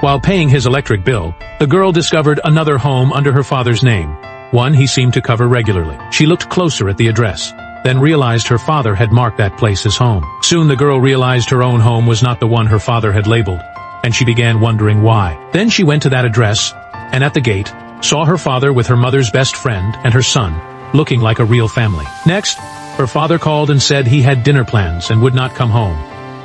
While paying his electric bill, the girl discovered another home under her father's name, one he seemed to cover regularly. She looked closer at the address, then realized her father had marked that place as home. Soon the girl realized her own home was not the one her father had labeled, and she began wondering why. Then she went to that address, and at the gate, saw her father with her mother's best friend and her son, looking like a real family. Next, her father called and said he had dinner plans and would not come home,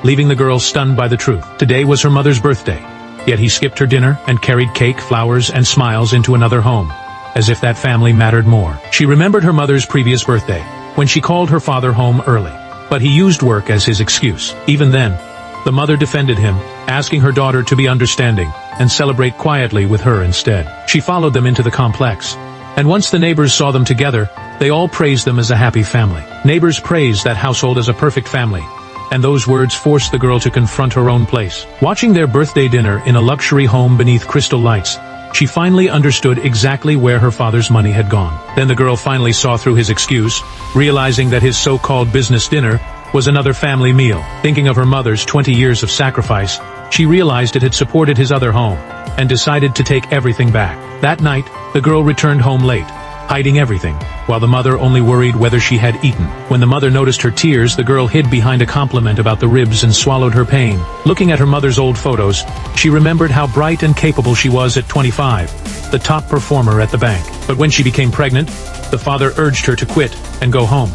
leaving the girl stunned by the truth. Today was her mother's birthday, yet he skipped her dinner and carried cake, flowers, and smiles into another home, as if that family mattered more. She remembered her mother's previous birthday, when she called her father home early, but he used work as his excuse. Even then, the mother defended him, asking her daughter to be understanding and celebrate quietly with her instead. She followed them into the complex, and once the neighbors saw them together, they all praised them as a happy family. Neighbors praised that household as a perfect family, and those words forced the girl to confront her own place. Watching their birthday dinner in a luxury home beneath crystal lights, she finally understood exactly where her father's money had gone. Then the girl finally saw through his excuse, realizing that his so-called business dinner was another family meal. Thinking of her mother's 20 years of sacrifice, she realized it had supported his other home, and decided to take everything back. That night, the girl returned home late, hiding everything, while the mother only worried whether she had eaten. When the mother noticed her tears, the girl hid behind a compliment about the ribs and swallowed her pain. Looking at her mother's old photos, she remembered how bright and capable she was at 25, the top performer at the bank. But when she became pregnant, the father urged her to quit and go home,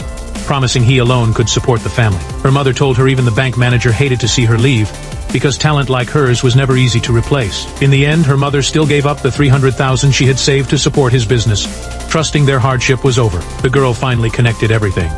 promising he alone could support the family. Her mother told her even the bank manager hated to see her leave, because talent like hers was never easy to replace. In the end, her mother still gave up the $300,000 she had saved to support his business, trusting their hardship was over. The girl finally connected everything.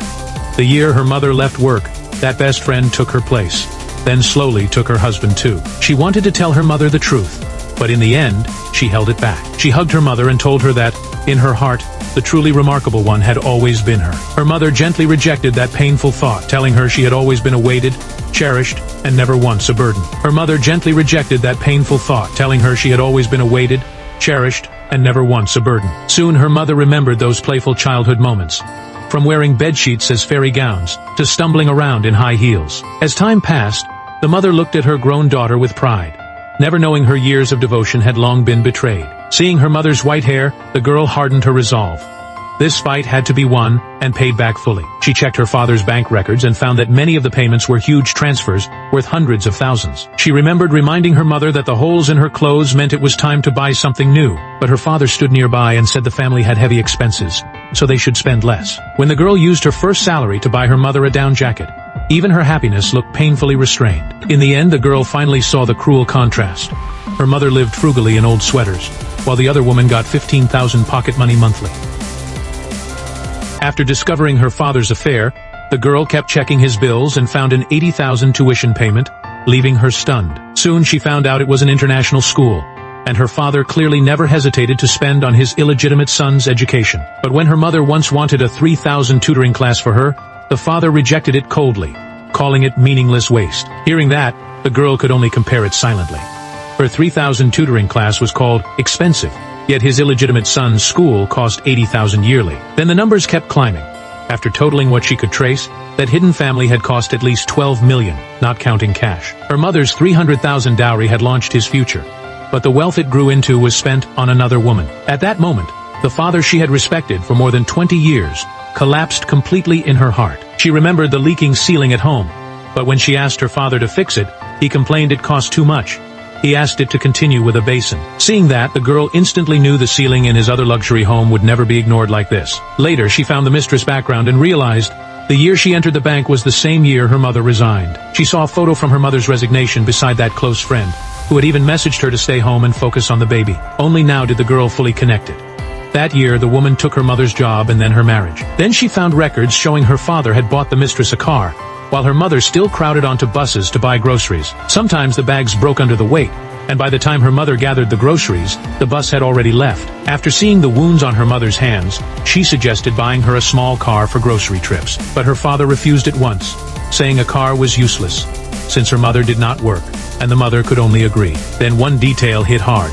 The year her mother left work, that best friend took her place, then slowly took her husband too. She wanted to tell her mother the truth, but in the end, she held it back. She hugged her mother and told her that, in her heart, the truly remarkable one had always been her. Her mother gently rejected that painful thought, telling her she had always been awaited, cherished, and never once a burden. Her mother gently rejected that painful thought, telling her she had always been awaited, cherished, and never once a burden. Soon her mother remembered those playful childhood moments, from wearing bedsheets as fairy gowns, to stumbling around in high heels. As time passed, the mother looked at her grown daughter with pride, never knowing her years of devotion had long been betrayed. Seeing her mother's white hair, the girl hardened her resolve. This fight had to be won, and paid back fully. She checked her father's bank records and found that many of the payments were huge transfers, worth hundreds of thousands. She remembered reminding her mother that the holes in her clothes meant it was time to buy something new, but her father stood nearby and said the family had heavy expenses, so they should spend less. When the girl used her first salary to buy her mother a down jacket, even her happiness looked painfully restrained. In the end, the girl finally saw the cruel contrast. Her mother lived frugally in old sweaters, while the other woman got $15,000 pocket money monthly. After discovering her father's affair, the girl kept checking his bills and found an $80,000 tuition payment, leaving her stunned. Soon she found out it was an international school, and her father clearly never hesitated to spend on his illegitimate son's education. But when her mother once wanted a $3,000 tutoring class for her, the father rejected it coldly, calling it meaningless waste. Hearing that, the girl could only compare it silently. Her $3,000 tutoring class was called expensive, yet his illegitimate son's school cost $80,000 yearly. Then the numbers kept climbing. After totaling what she could trace, that hidden family had cost at least $12 million, not counting cash. Her mother's $300,000 dowry had launched his future, but the wealth it grew into was spent on another woman. At that moment, the father she had respected for more than 20 years collapsed completely in her heart. She remembered the leaking ceiling at home, but when she asked her father to fix it, he complained it cost too much. He asked it to continue with a basin. Seeing that, the girl instantly knew the ceiling in his other luxury home would never be ignored like this. Later, she found the mistress' background and realized the year she entered the bank was the same year her mother resigned. She saw a photo from her mother's resignation beside that close friend, who had even messaged her to stay home and focus on the baby. Only now did the girl fully connect it. That year, the woman took her mother's job and then her marriage. Then she found records showing her father had bought the mistress a car, while her mother still crowded onto buses to buy groceries. Sometimes the bags broke under the weight, and by the time her mother gathered the groceries, the bus had already left. After seeing the wounds on her mother's hands, she suggested buying her a small car for grocery trips. But her father refused at once, saying a car was useless, since her mother did not work, and the mother could only agree. Then one detail hit hard.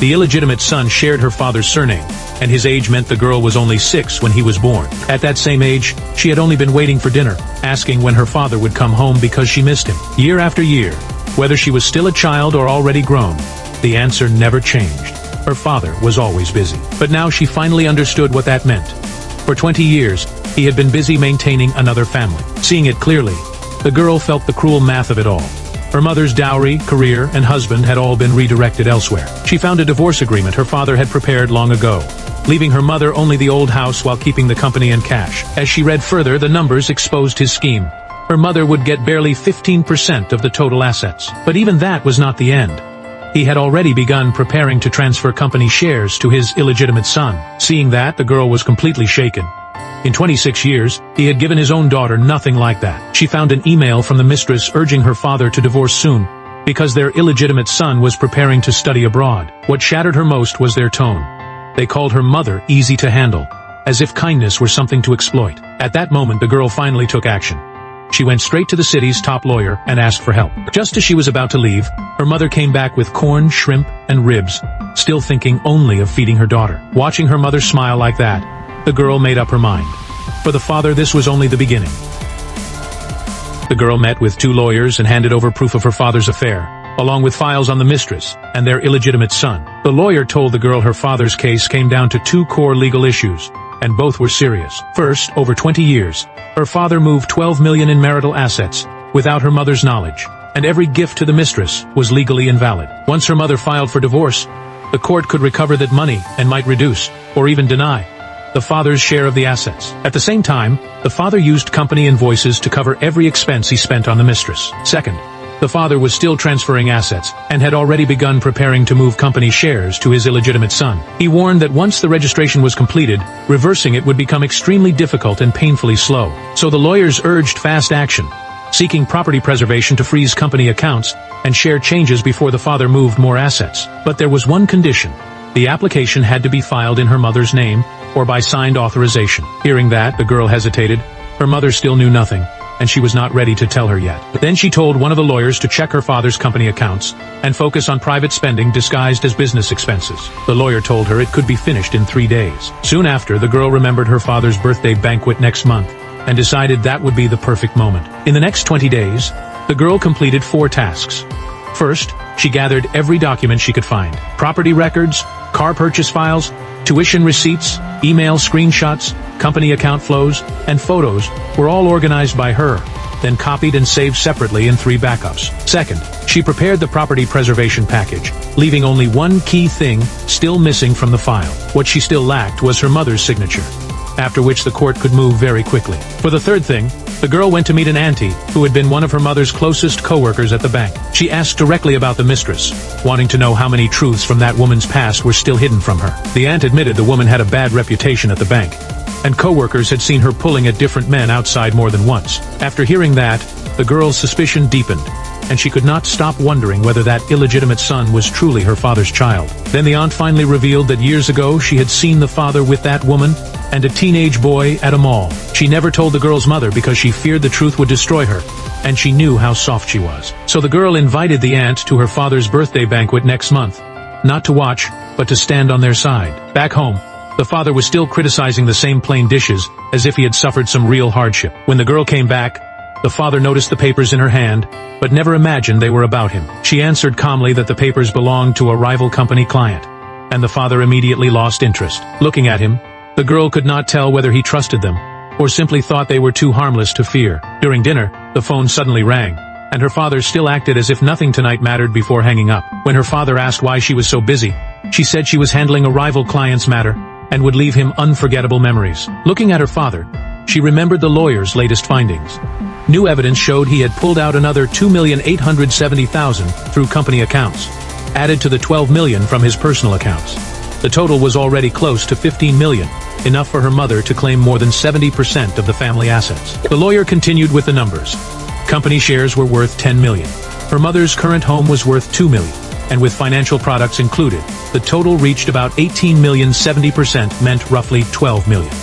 The illegitimate son shared her father's surname, and his age meant the girl was only 6 when he was born. At that same age, she had only been waiting for dinner, asking when her father would come home because she missed him. Year after year, whether she was still a child or already grown, The answer never changed. Her father was always busy. But now she finally understood what that meant. For 20 years, he had been busy maintaining another family. Seeing it clearly, the girl felt the cruel math of it all. Her mother's dowry, career, and husband had all been redirected elsewhere. She found a divorce agreement her father had prepared long ago, leaving her mother only the old house while keeping the company and cash. As she read further, the numbers exposed his scheme. Her mother would get barely 15% of the total assets. But even that was not the end. He had already begun preparing to transfer company shares to his illegitimate son. Seeing that, the girl was completely shaken. In 26 years, he had given his own daughter nothing like that. She found an email from the mistress urging her father to divorce soon, because their illegitimate son was preparing to study abroad. What shattered her most was their tone. They called her mother easy to handle, as if kindness were something to exploit. At that moment, the girl finally took action. She went straight to the city's top lawyer and asked for help. Just as she was about to leave, her mother came back with corn, shrimp, and ribs, still thinking only of feeding her daughter. Watching her mother smile like that, the girl made up her mind. For the father, this was only the beginning. The girl met with 2 lawyers and handed over proof of her father's affair, along with files on the mistress and their illegitimate son. The lawyer told the girl her father's case came down to 2 core legal issues, and both were serious. First, over 20 years, her father moved $12 million in marital assets without her mother's knowledge, and every gift to the mistress was legally invalid. Once her mother filed for divorce, the court could recover that money and might reduce, or even deny, the father's share of the assets. At the same time, the father used company invoices to cover every expense he spent on the mistress. Second, the father was still transferring assets and had already begun preparing to move company shares to his illegitimate son. He warned that once the registration was completed, reversing it would become extremely difficult and painfully slow. So the lawyers urged fast action, seeking property preservation to freeze company accounts and share changes before the father moved more assets. But there was one condition. The application had to be filed in her mother's name or by signed authorization. Hearing that, the girl hesitated. Her mother still knew nothing, and she was not ready to tell her yet. Then she told one of the lawyers to check her father's company accounts and focus on private spending disguised as business expenses. The lawyer told her it could be finished in 3 days. Soon after, the girl remembered her father's birthday banquet next month and decided that would be the perfect moment. In the next 20 days, the girl completed 4 tasks. First, she gathered every document she could find. Property records, car purchase files, tuition receipts, email screenshots, company account flows, and photos were all organized by her, then copied and saved separately in 3 backups. Second, she prepared the property preservation package, leaving only one key thing still missing from the file. What she still lacked was her mother's signature, after which the court could move very quickly. For the third thing, the girl went to meet an auntie who had been one of her mother's closest co-workers at the bank. She asked directly about the mistress, wanting to know how many truths from that woman's past were still hidden from her. The aunt admitted the woman had a bad reputation at the bank, and co-workers had seen her pulling at different men outside more than once. After hearing that, the girl's suspicion deepened, and she could not stop wondering whether that illegitimate son was truly her father's child. Then the aunt finally revealed that years ago she had seen the father with that woman and a teenage boy at a mall. She never told the girl's mother because she feared the truth would destroy her, and she knew how soft she was. So the girl invited the aunt to her father's birthday banquet next month, not to watch, but to stand on their side. Back home, the father was still criticizing the same plain dishes, as if he had suffered some real hardship. When the girl came back, the father noticed the papers in her hand, but never imagined they were about him. She answered calmly that the papers belonged to a rival company client, and the father immediately lost interest. Looking at him, the girl could not tell whether he trusted them, or simply thought they were too harmless to fear. During dinner, the phone suddenly rang, and her father still acted as if nothing tonight mattered before hanging up. When her father asked why she was so busy, she said she was handling a rival client's matter, and would leave him unforgettable memories. Looking at her father, she remembered the lawyer's latest findings. New evidence showed he had pulled out another $2,870,000 through company accounts, added to the $12 million from his personal accounts. The total was already close to $15 million, enough for her mother to claim more than 70% of the family assets. The lawyer continued with the numbers. Company shares were worth $10 million. Her mother's current home was worth $2 million, and with financial products included, the total reached about $18 million. 70% meant roughly $12 million.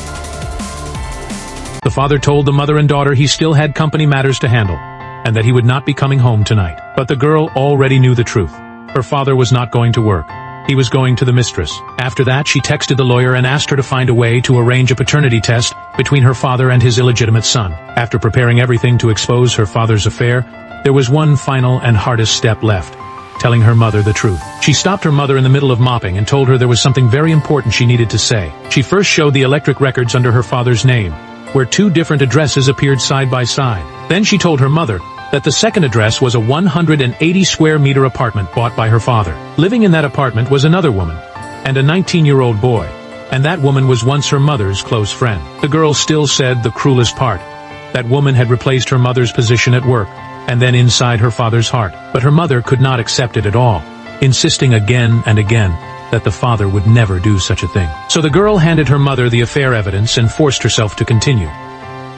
The father told the mother and daughter he still had company matters to handle, and that he would not be coming home tonight. But the girl already knew the truth. Her father was not going to work. He was going to the mistress. After that, she texted the lawyer and asked her to find a way to arrange a paternity test between her father and his illegitimate son. After preparing everything to expose her father's affair, there was one final and hardest step left: telling her mother the truth. She stopped her mother in the middle of mopping and told her there was something very important she needed to say. She first showed the electric records under her father's name, where 2 different addresses appeared side by side. Then she told her mother that the second address was a 180 square meter apartment bought by her father. Living in that apartment was another woman, and a 19-year-old boy, and that woman was once her mother's close friend. The girl still said the cruelest part. That woman had replaced her mother's position at work, and then inside her father's heart. But her mother could not accept it at all, insisting again and again that the father would never do such a thing. So the girl handed her mother the affair evidence and forced herself to continue.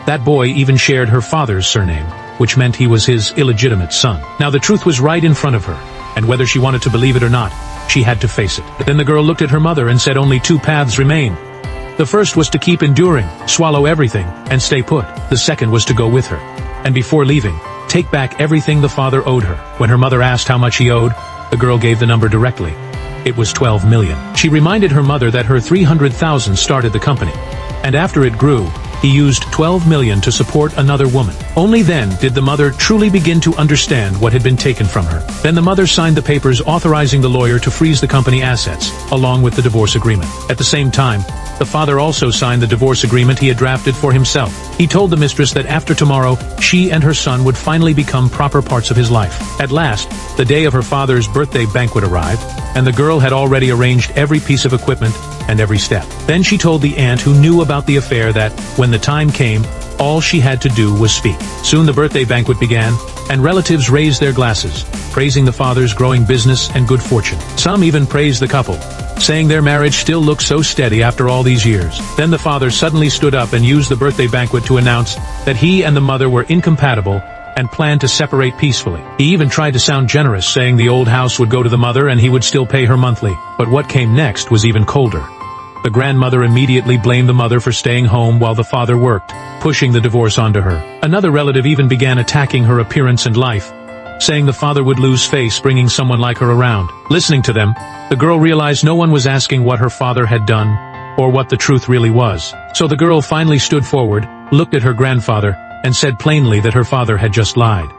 That boy even shared her father's surname, which meant he was his illegitimate son. Now the truth was right in front of her, and whether she wanted to believe it or not, she had to face it. Then the girl looked at her mother and said only 2 paths remained. The first was to keep enduring, swallow everything, and stay put. The second was to go with her, and before leaving, take back everything the father owed her. When her mother asked how much he owed, the girl gave the number directly. It was 12 million. She reminded her mother that her 300,000 started the company, and after it grew, he used 12 million to support another woman. Only then did the mother truly begin to understand what had been taken from her. Then the mother signed the papers authorizing the lawyer to freeze the company assets, along with the divorce agreement. At the same time, the father also signed the divorce agreement he had drafted for himself. He told the mistress that after tomorrow, she and her son would finally become proper parts of his life. At last, the day of her father's birthday banquet arrived, and the girl had already arranged every piece of equipment and every step. Then she told the aunt who knew about the affair that, when the time came, all she had to do was speak. Soon the birthday banquet began, and relatives raised their glasses, praising the father's growing business and good fortune. Some even praised the couple, saying their marriage still looked so steady after all these years. Then the father suddenly stood up and used the birthday banquet to announce that he and the mother were incompatible and planned to separate peacefully. He even tried to sound generous, saying the old house would go to the mother and he would still pay her monthly. But what came next was even colder. The grandmother immediately blamed the mother for staying home while the father worked, pushing the divorce onto her. Another relative even began attacking her appearance and life, saying the father would lose face bringing someone like her around. Listening to them, the girl realized no one was asking what her father had done, or what the truth really was. So the girl finally stood forward, looked at her grandfather, and said plainly that her father had just lied.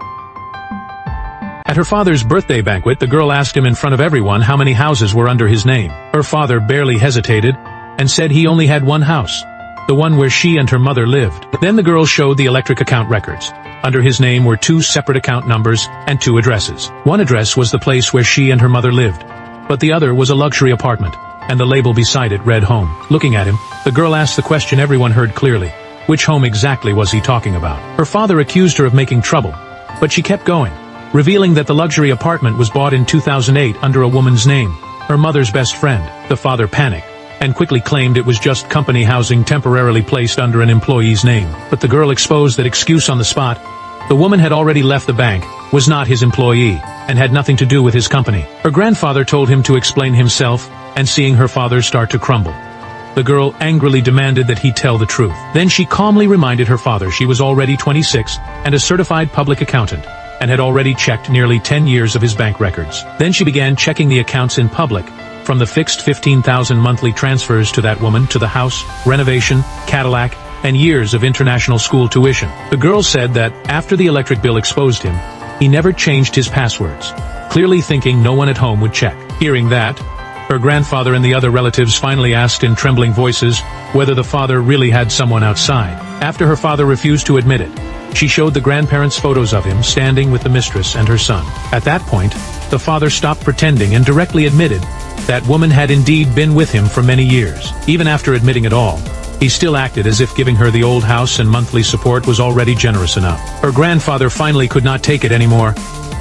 At her father's birthday banquet, the girl asked him in front of everyone how many houses were under his name. Her father barely hesitated, and said he only had one house, the one where she and her mother lived. Then the girl showed the electric account records. Under his name were 2 separate account numbers and 2 addresses. One address was the place where she and her mother lived, but the other was a luxury apartment, and the label beside it read home. Looking at him, the girl asked the question everyone heard clearly. Which home exactly was he talking about? Her father accused her of making trouble, but she kept going, revealing that the luxury apartment was bought in 2008 under a woman's name, her mother's best friend. The father panicked, and quickly claimed it was just company housing temporarily placed under an employee's name. But the girl exposed that excuse on the spot. The woman had already left the bank, was not his employee, and had nothing to do with his company. Her grandfather told him to explain himself, and seeing her father start to crumble, the girl angrily demanded that he tell the truth. Then she calmly reminded her father she was already 26 and a certified public accountant, and had already checked nearly 10 years of his bank records. Then she began checking the accounts in public, from the fixed 15,000 monthly transfers to that woman to the house, renovation, Cadillac, and years of international school tuition. The girl said that, after the electric bill exposed him, he never changed his passwords, clearly thinking no one at home would check. Hearing that, her grandfather and the other relatives finally asked in trembling voices whether the father really had someone outside. After her father refused to admit it, she showed the grandparents photos of him standing with the mistress and her son. At that point, the father stopped pretending and directly admitted that woman had indeed been with him for many years. Even after admitting it all, he still acted as if giving her the old house and monthly support was already generous enough. Her grandfather finally could not take it anymore.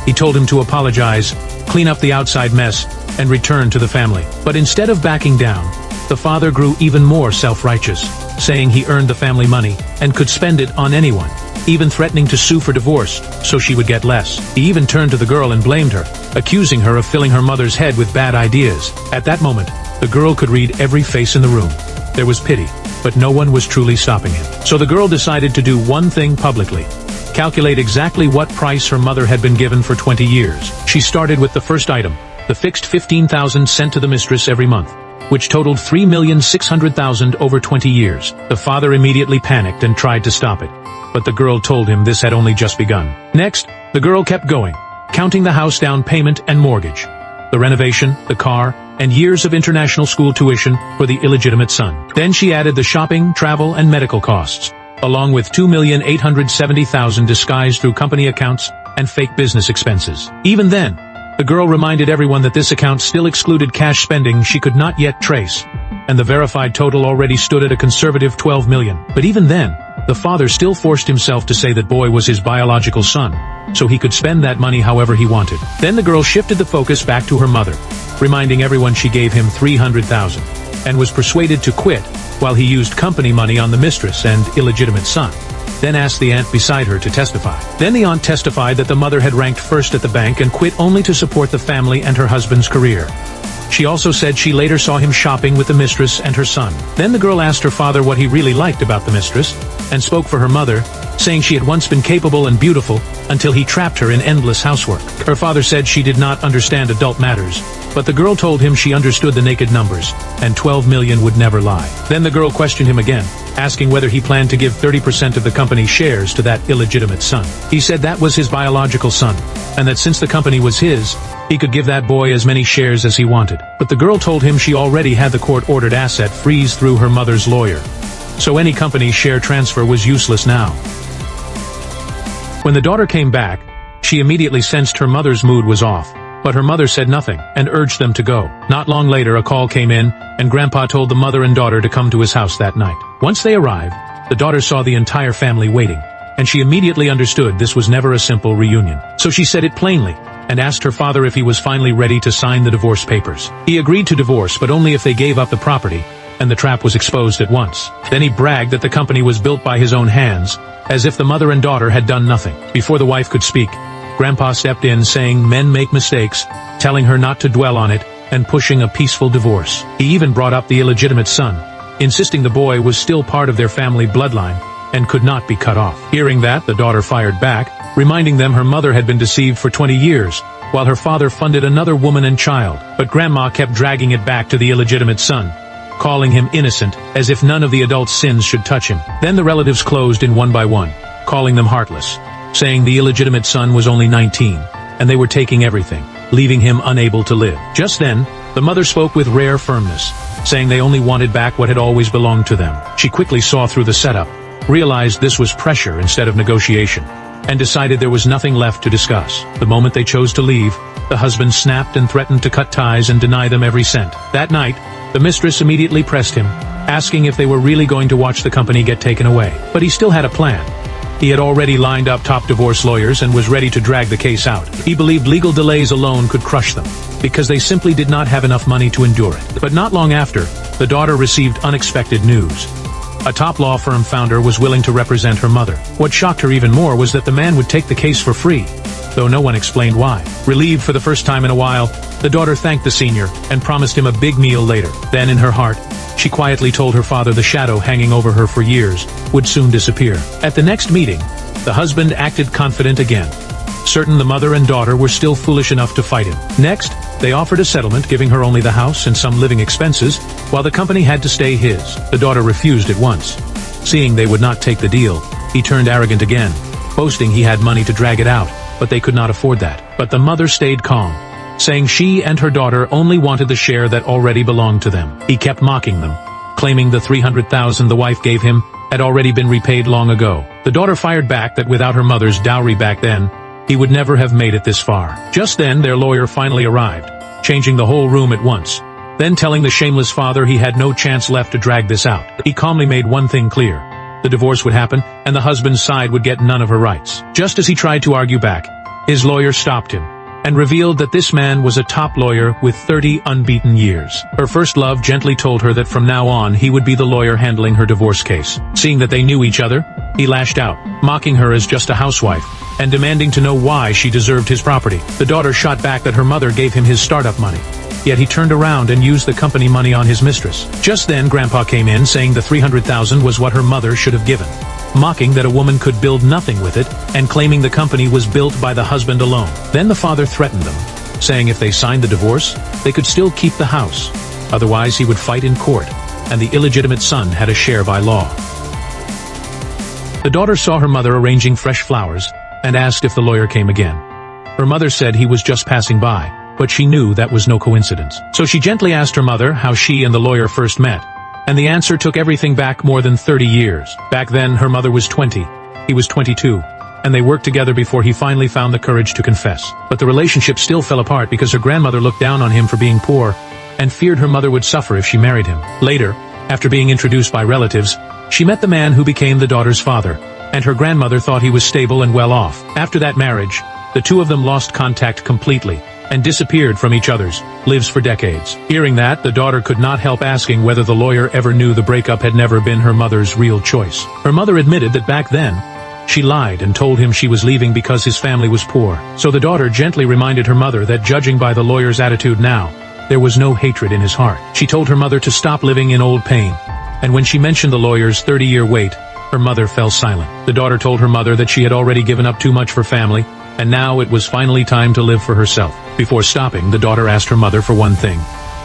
He told him to apologize, clean up the outside mess, and return to the family. But instead of backing down, the father grew even more self-righteous, saying he earned the family money and could spend it on anyone, even threatening to sue for divorce so she would get less. He even turned to the girl and blamed her, accusing her of filling her mother's head with bad ideas. At that moment, the girl could read every face in the room. There was pity, but no one was truly stopping him. So the girl decided to do one thing publicly: calculate exactly what price her mother had been given for 20 years. She started with the first item, the fixed 15,000 sent to the mistress every month, which totaled 3,600,000 over 20 years. The father immediately panicked and tried to stop it, but the girl told him this had only just begun. Next, the girl kept going, counting the house down payment and mortgage, the renovation, the car, and years of international school tuition for the illegitimate son. Then she added the shopping, travel, and medical costs, along with $2,870,000 disguised through company accounts and fake business expenses. Even then, the girl reminded everyone that this account still excluded cash spending she could not yet trace, and the verified total already stood at a conservative $12 million. But even then, the father still forced himself to say that boy was his biological son, so he could spend that money however he wanted. Then the girl shifted the focus back to her mother, reminding everyone she gave him $300,000, and was persuaded to quit while he used company money on the mistress and illegitimate son. Then asked the aunt beside her to testify. Then the aunt testified that the mother had ranked first at the bank and quit only to support the family and her husband's career. She also said she later saw him shopping with the mistress and her son. Then the girl asked her father what he really liked about the mistress, and spoke for her mother, saying she had once been capable and beautiful until he trapped her in endless housework. Her father said she did not understand adult matters, but the girl told him she understood the naked numbers, and $12 million would never lie. Then the girl questioned him again, asking whether he planned to give 30% of the company's shares to that illegitimate son. He said that was his biological son, and that since the company was his, he could give that boy as many shares as he wanted. But the girl told him she already had the court-ordered asset freeze through her mother's lawyer, so any company's share transfer was useless now. When the daughter came back, she immediately sensed her mother's mood was off, but her mother said nothing and urged them to go. Not long later, a call came in, and Grandpa told the mother and daughter to come to his house that night. Once they arrived, the daughter saw the entire family waiting, and she immediately understood this was never a simple reunion. So she said it plainly, and asked her father if he was finally ready to sign the divorce papers. He agreed to divorce, but only if they gave up the property, and the trap was exposed at once. Then he bragged that the company was built by his own hands, as if the mother and daughter had done nothing. Before the wife could speak, Grandpa stepped in saying men make mistakes, telling her not to dwell on it, and pushing a peaceful divorce. He even brought up the illegitimate son, insisting the boy was still part of their family bloodline and could not be cut off. Hearing that, the daughter fired back, reminding them her mother had been deceived for 20 years, while her father funded another woman and child. But Grandma kept dragging it back to the illegitimate son, calling him innocent, as if none of the adult's sins should touch him. Then the relatives closed in one by one, calling them heartless, saying the illegitimate son was only 19, and they were taking everything, leaving him unable to live. Just then, the mother spoke with rare firmness, saying they only wanted back what had always belonged to them. She quickly saw through the setup, realized this was pressure instead of negotiation, and decided there was nothing left to discuss. The moment they chose to leave, the husband snapped and threatened to cut ties and deny them every cent. That night, the mistress immediately pressed him, asking if they were really going to watch the company get taken away. But he still had a plan. He had already lined up top divorce lawyers and was ready to drag the case out. He believed legal delays alone could crush them, because they simply did not have enough money to endure it. But not long after, the daughter received unexpected news. A top law firm founder was willing to represent her mother. What shocked her even more was that the man would take the case for free, though no one explained why. Relieved for the first time in a while, the daughter thanked the senior and promised him a big meal later. Then in her heart, she quietly told her father the shadow hanging over her for years would soon disappear. At the next meeting, the husband acted confident again, certain the mother and daughter were still foolish enough to fight him. Next, they offered a settlement, giving her only the house and some living expenses, while the company had to stay his. The daughter refused at once. Seeing they would not take the deal, he turned arrogant again, boasting he had money to drag it out, but they could not afford that. But the mother stayed calm, saying she and her daughter only wanted the share that already belonged to them. He kept mocking them, claiming the $300,000 the wife gave him had already been repaid long ago. The daughter fired back that without her mother's dowry back then, he would never have made it this far. Just then their lawyer finally arrived, changing the whole room at once, then telling the shameless father he had no chance left to drag this out. He calmly made one thing clear: the divorce would happen, and the husband's side would get none of her rights. Just as he tried to argue back, his lawyer stopped him, and revealed that this man was a top lawyer with 30 unbeaten years. Her first love gently told her that from now on he would be the lawyer handling her divorce case. Seeing that they knew each other, he lashed out, mocking her as just a housewife, and demanding to know why she deserved his property. The daughter shot back that her mother gave him his startup money, yet he turned around and used the company money on his mistress. Just then Grandpa came in, saying the $300,000 was what her mother should have given, mocking that a woman could build nothing with it, and claiming the company was built by the husband alone. Then the father threatened them, saying if they signed the divorce, they could still keep the house. Otherwise he would fight in court, and the illegitimate son had a share by law. The daughter saw her mother arranging fresh flowers, and asked if the lawyer came again. Her mother said he was just passing by, but she knew that was no coincidence. So she gently asked her mother how she and the lawyer first met, and the answer took everything back more than 30 years. Back then, her mother was 20, he was 22, and they worked together before he finally found the courage to confess. But the relationship still fell apart because her grandmother looked down on him for being poor, and feared her mother would suffer if she married him. Later, after being introduced by relatives, she met the man who became the daughter's father, and her grandmother thought he was stable and well off. After that marriage, the two of them lost contact completely, and disappeared from each other's lives for decades. Hearing that, the daughter could not help asking whether the lawyer ever knew the breakup had never been her mother's real choice. Her mother admitted that back then, she lied and told him she was leaving because his family was poor. So the daughter gently reminded her mother that judging by the lawyer's attitude now, there was no hatred in his heart. She told her mother to stop living in old pain, and when she mentioned the lawyer's 30-year wait, her mother fell silent. The daughter told her mother that she had already given up too much for family, and now it was finally time to live for herself. Before stopping, the daughter asked her mother for one thing: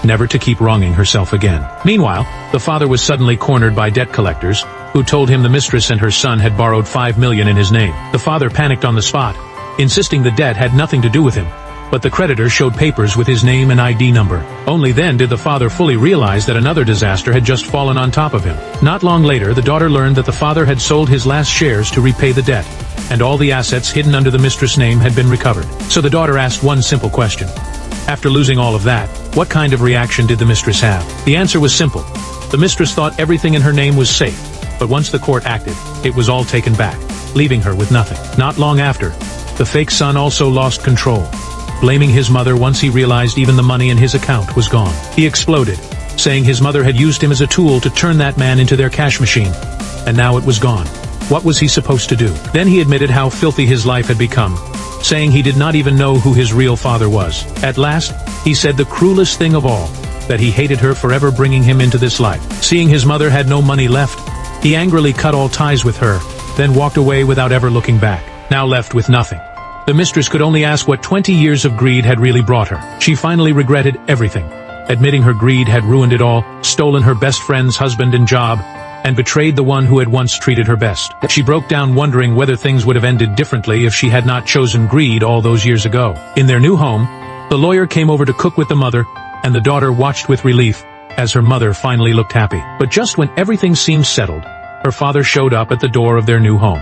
never to keep wronging herself again. Meanwhile, the father was suddenly cornered by debt collectors, who told him the mistress and her son had borrowed $5 million in his name. The father panicked on the spot, insisting the debt had nothing to do with him, but the creditor showed papers with his name and ID number. Only then did the father fully realize that another disaster had just fallen on top of him. Not long later, the daughter learned that the father had sold his last shares to repay the debt, and all the assets hidden under the mistress' name had been recovered. So the daughter asked one simple question: after losing all of that, what kind of reaction did the mistress have? The answer was simple. The mistress thought everything in her name was safe, but once the court acted, it was all taken back, leaving her with nothing. Not long after, the fake son also lost control, blaming his mother once he realized even the money in his account was gone. He exploded, saying his mother had used him as a tool to turn that man into their cash machine, and now it was gone. What was he supposed to do? Then he admitted how filthy his life had become, saying he did not even know who his real father was. At last, he said the cruelest thing of all, that he hated her for ever bringing him into this life. Seeing his mother had no money left, he angrily cut all ties with her, then walked away without ever looking back. Now left with nothing, the mistress could only ask what 20 years of greed had really brought her. She finally regretted everything, admitting her greed had ruined it all, stolen her best friend's husband and job, and betrayed the one who had once treated her best. She broke down wondering whether things would have ended differently if she had not chosen greed all those years ago. In their new home, the lawyer came over to cook with the mother, and the daughter watched with relief as her mother finally looked happy. But just when everything seemed settled, her father showed up at the door of their new home.